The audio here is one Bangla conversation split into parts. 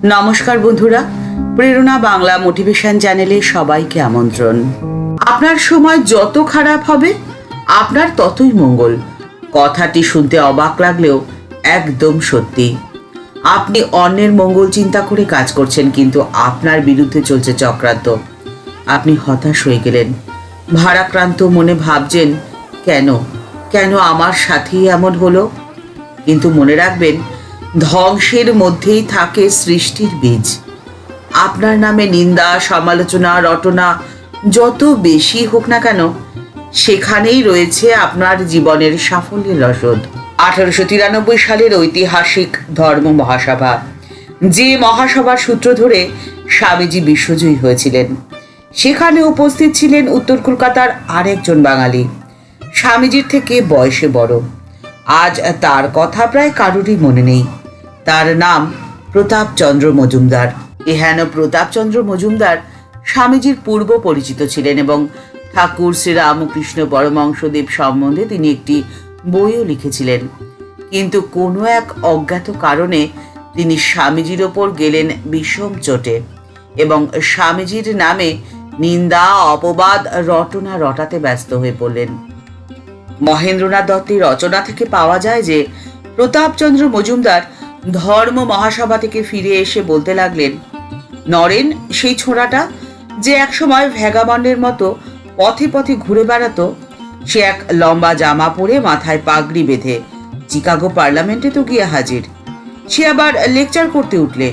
নমস্কার বন্ধুরা, প্রেরণা বাংলা মোটিভেশন চ্যানেলে সবাইকে আমন্ত্রণ। আপনার সময় যত খারাপ হবে আপনার ততই মঙ্গল। কথাটি শুনতে অবাক লাগলেও একদম সত্যি। আপনি অন্যের মঙ্গল চিন্তা করে কাজ করছেন, কিন্তু আপনার বিরুদ্ধে চলছে চক্রান্ত। আপনি হতাশ হয়ে গেলেন, ভারাক্রান্ত মনে ভাবছেন কেন কেন আমার সাথেই এমন হলো। কিন্তু মনে রাখবেন, ধ্বংসের মধ্যেই থাকে সৃষ্টির বীজ। আপনার নামে নিন্দা, সমালোচনা, রটনা যত বেশি হোক না কেন, সেখানেই রয়েছে আপনার জীবনের সাফল্যের রসদ। 1893 সালের ঐতিহাসিক ধর্ম মহাসভা, যে মহাসভার সূত্র ধরে স্বামীজি বিশ্বজয়ী হয়েছিলেন, সেখানে উপস্থিত ছিলেন উত্তর কলকাতার আরেকজন বাঙালি, স্বামীজির থেকে বয়সে বড়। আজ তার কথা প্রায় কারোরই মনে নেই। তার নাম প্রতাপচন্দ্র মজুমদার। এহেন প্রতাপচন্দ্র মজুমদার স্বামীজির পূর্ব পরিচিত ছিলেন এবং ঠাকুর শ্রীরামকৃষ্ণ পরমহংসদেব সম্বন্ধে তিনি একটি বইও লিখেছিলেন। কিন্তু কোনো এক অজ্ঞাত কারণে তিনি স্বামীজির ওপর গেলেন বিষম চোটে এবং স্বামীজির নামে নিন্দা, অপবাদ, রটনা রটাতে ব্যস্ত হয়ে পড়লেন। মহেন্দ্রনাথ দত্তের রচনা থেকে পাওয়া যায় যে প্রতাপচন্দ্র মজুমদার ধর্ম মহাসভা থেকে ফিরে এসে বলতে লাগলেন, নরেন সেই ছোঁড়াটা যে একসময় ভ্যাগাবন্ডের মতো পথে পথে ঘুরে বেড়াতো, সে এক লম্বা জামা পরে মাথায় পাগড়ি বেঁধে চিকাগো পার্লামেন্টে তো গিয়ে হাজির। সে আবার লেকচার করতে উঠলে,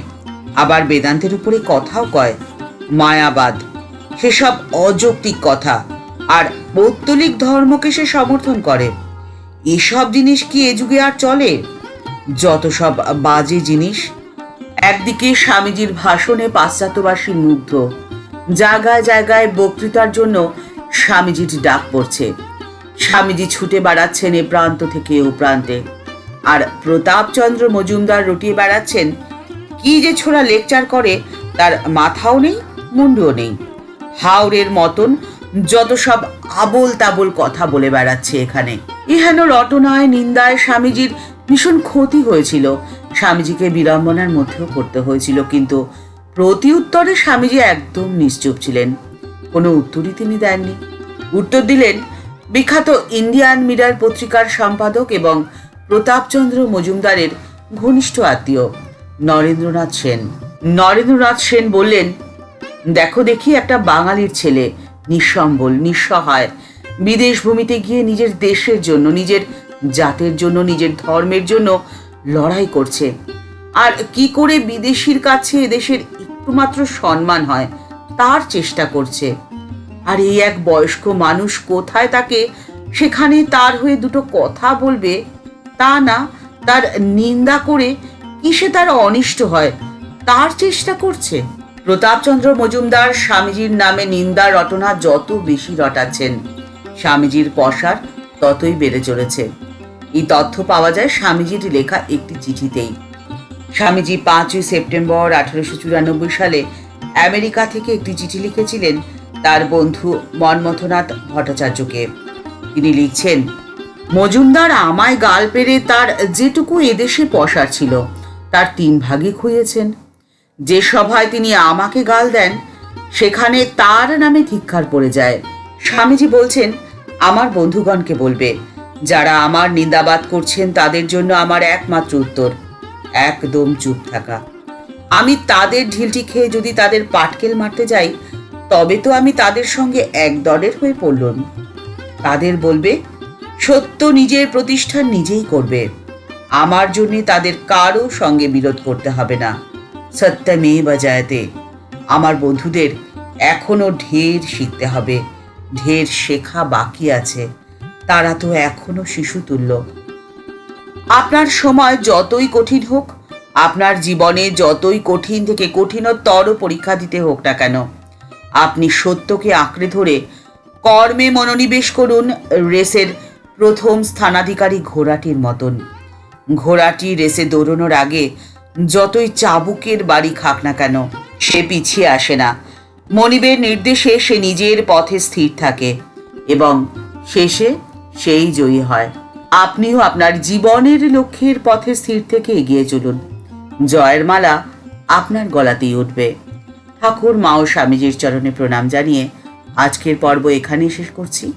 আবার বেদান্তের উপরে কথাও কয়। মায়াবাদ, সেসব অযৌক্তিক কথা, আর পৌত্তলিক ধর্মকে সে সমর্থন করে। এসব জিনিস কি এ যুগে আর চলে? যত সব বাজে জিনিস। একদিকে স্বামীজির ভাষণে পাশ্চাত্যবাসী মুগ্ধ, জায়গায় জায়গায় বক্তৃতার জন্য স্বামীজির ডাক পড়ছে। স্বামীজি ছুটে বেড়াচ্ছেন এ প্রান্ত থেকে ও প্রান্তে, আর প্রতাপচন্দ্র মজুমদার রটিয়ে বেড়াচ্ছেন। কি যে ছোড়া লেকচার করে তার মাথাও নেই, মুন্ডুও নেই। হাওড়ের মতন যত সব আবোল তাবোল কথা বলে বেড়াচ্ছে এখানে। ইহেন রটনায়, নিন্দায় স্বামীজির ভীষণ ক্ষতি হয়েছিল। স্বামীজিকে বিড়ম্বনার মধ্যেও পড়তে হয়েছিল, কিন্তু প্রতি উত্তরে স্বামীজি একদম নিশ্চুপ ছিলেন। কোনো উত্তরই তিনি দেননি। উত্তর দিলেন বিখ্যাত ইন্ডিয়ান মিরর পত্রিকার সম্পাদক এবং প্রতাপচন্দ্র মজুমদারের ঘনিষ্ঠ আত্মীয় নরেন্দ্রনাথ সেন। নরেন্দ্রনাথ সেন বললেন, দেখো দেখি, একটা বাঙালির ছেলে নিঃসম্বল, নিঃসহায়, বিদেশ ভূমিতে গিয়ে নিজের দেশের জন্য, নিজের জাতের জন্য, নিজের ধর্মের জন্য লড়াই করছে। আর কি করে বিদেশির কাছে এদেশের একটুমাত্র সম্মান হয় তার চেষ্টা করছে। আর এই এক বয়স্ক মানুষ কোথায় তাকে সেখানে তার হয়ে দুটো কথা বলবে? তা না, তার নিন্দা করে কিসে তার অনিষ্ট হয় তার চেষ্টা করছে। প্রতাপচন্দ্র মজুমদার স্বামীজির নামে নিন্দা রটনা যত বেশি রটাচ্ছেন, স্বামীজির পসার ততই বেড়ে চলেছে। এই তথ্য পাওয়া যায় স্বামীজির লেখা একটি চিঠিতেই। স্বামীজি 5 সেপ্টেম্বর 1894 সালে আমেরিকা থেকে একটি চিঠি লিখেছিলেন তার বন্ধু মন্মথনাথ ভট্টাচার্যকে। তিনি লিখছেন, মজুমদার আমায় গাল পেরে তার যেটুকু এদেশে পসার ছিল তার 3 ভাগই খুইয়েছেন। যে সভায় তিনি আমাকে গাল দেন, সেখানে তার নামে ধিক্কার পড়ে যায়। স্বামীজি বলছেন, আমার বন্ধুগণকে বলবে, যারা আমার নিন্দাবাদ করছেন তাদের জন্য আমার একমাত্র উত্তর একদম চুপ থাকা। আমি তাদের ঢিলটি খেয়ে যদি তাদের পাটকেল মারতে যাই, তবে তো আমি তাদের সঙ্গে এক দলের হয়ে পড়লাম। তাদের বলবে, সত্য নিজের প্রতিষ্ঠান নিজেই করবে। আমার জন্য তাদের কারো সঙ্গে বিরোধ করতে হবে না। সত্যমেব জয়তে। আমার বন্ধুদের এখনো ঢের শিখতে হবে, ঢের শেখা বাকি আছে। তারা তো এখনো শিশুতুল্য। আপনার সময় যতই কঠিন হোক, আপনার জীবনে যতই কঠিন থেকে কঠিনতর পরীক্ষা দিতে হোক না কেন, আপনি সত্যকে আঁকড়ে ধরে কর্মে মনোনিবেশ করুন রেসের প্রথম স্থানাধিকারী ঘোড়াটির মতন। ঘোড়াটি রেসে দৌড়ানোর আগে যতই চাবুকের বাড়ি খাক না কেন, সে পিছিয়ে আসে না। মনিবের নির্দেশে সে নিজের পথে স্থির থাকে এবং শেষে সেই জয়ী হয়। আপনিও আপনার জীবনের লক্ষ্যের পথে স্থির থেকে এগিয়ে চলুন। জয়ের মালা আপনার গলাতেই উঠবে। ঠাকুর, মা ও স্বামীজির চরণে প্রণাম জানিয়ে আজকের পর্ব এখানেই শেষ করছি।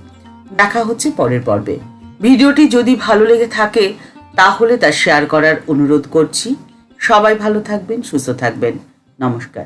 দেখা হচ্ছে পরের পর্বে। ভিডিওটি যদি ভালো লেগে থাকে তাহলে তা শেয়ার করার অনুরোধ করছি। সবাই ভালো থাকবেন, সুস্থ থাকবেন। নমস্কার।